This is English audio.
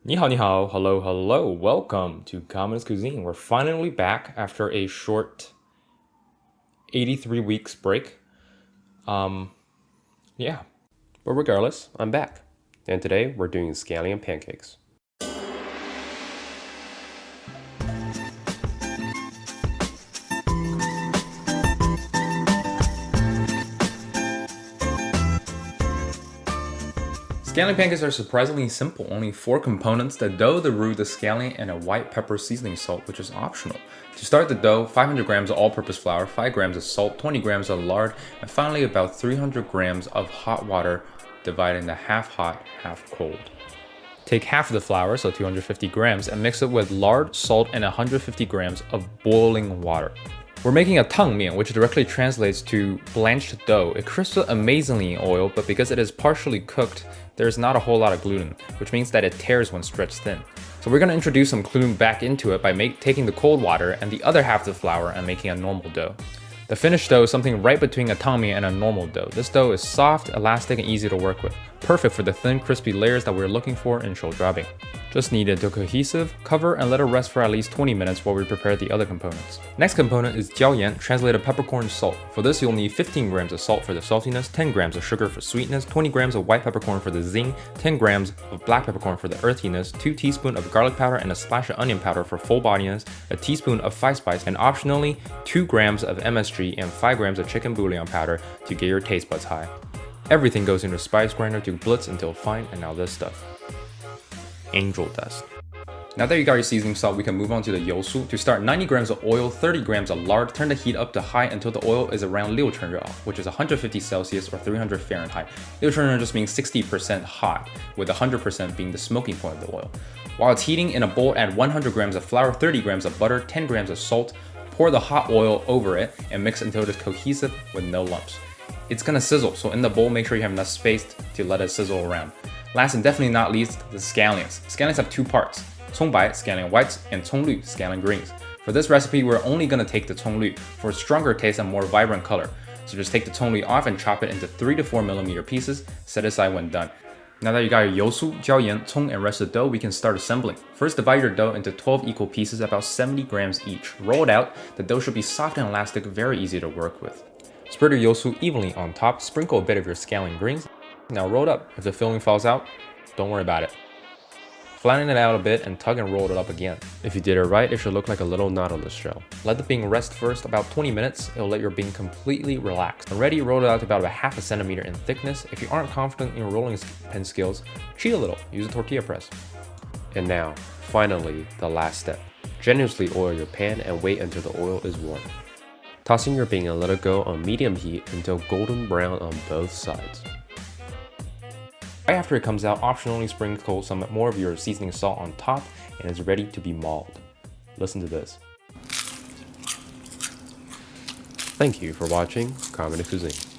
Ni hao, hello, hello. Welcome to Communist Cuisine. We're finally back after a short 83 weeks break. Yeah. But regardless, I'm back. And today we're doing scallion pancakes. Scallion pancakes are surprisingly simple. Only 4 components: the dough, the roux, the scallion, and a white pepper seasoning salt, which is optional. To start the dough, 500 grams of all-purpose flour, 5 grams of salt, 20 grams of lard, and finally about 300 grams of hot water, divided into half hot, half cold. Take half of the flour, so 250 grams, and mix it with lard, salt, and 150 grams of boiling water. We're making a tangmian, which directly translates to blanched dough. It crisps amazingly in oil, but because it is partially cooked, there's not a whole lot of gluten, which means that it tears when stretched thin. So we're going to introduce some gluten back into it by taking the cold water and the other half of the flour and making a normal dough. The finished dough is something right between a tangmian and a normal dough. This dough is soft, elastic, and easy to work with. Perfect for the thin, crispy layers that we're looking for in shoujia. Just need it to cohesive, cover, and let it rest for at least 20 minutes while we prepare the other components. Next component is scallion, translated peppercorn salt. For this, you'll need 15 grams of salt for the saltiness, 10 grams of sugar for sweetness, 20 grams of white peppercorn for the zing, 10 grams of black peppercorn for the earthiness, 2 teaspoons of garlic powder and a splash of onion powder for full bodiness, a teaspoon of five spice, and optionally 2 grams of MSG and 5 grams of chicken bouillon powder to get your taste buds high. Everything goes into a spice grinder to blitz until fine, and now this stuff. Angel dust. Now that you got your seasoning salt, we can move on to the Yosu. To start, 90 grams of oil, 30 grams of lard. Turn the heat up to high until the oil is around 6成热, which is 150 Celsius or 300 Fahrenheit. 6成热 just means 60% hot, with 100% being the smoking point of the oil. While it's heating, in a bowl, add 100 grams of flour, 30 grams of butter, 10 grams of salt. Pour the hot oil over it and mix until it is cohesive with no lumps. It's gonna sizzle, so in the bowl, make sure you have enough space to let it sizzle around. Last and definitely not least, the scallions. Scallions have 2 parts: congbai, scallion whites, and conglü, scallion greens. For this recipe, we're only gonna take the conglü for a stronger taste and more vibrant color. So just take the conglü off and chop it into 3 to 4 millimeter pieces, set aside when done. Now that you got your yosu, jiaoyan, cong, and rest of the dough, we can start assembling. First, divide your dough into 12 equal pieces, about 70 grams each. Roll it out. The dough should be soft and elastic, very easy to work with. Spread your yosu evenly on top, sprinkle a bit of your scallion greens. Now roll it up. If the filling falls out, don't worry about it. Flatten it out a bit and tug and roll it up again. If you did it right, it should look like a little nautilus shell. Let the bean rest first about 20 minutes. It'll let your bean completely relax. When ready, roll it out to about a half a centimeter in thickness. If you aren't confident in your rolling pin skills, cheat a little. Use a tortilla press. And now, finally, the last step. Generously oil your pan and wait until the oil is warm. Tossing your bean and let it go on medium heat until golden brown on both sides. Right after it comes out, optionally sprinkle some more of your seasoning salt on top, and it's ready to be mauled. Listen to this. Thank you for watching Communist Cuisine.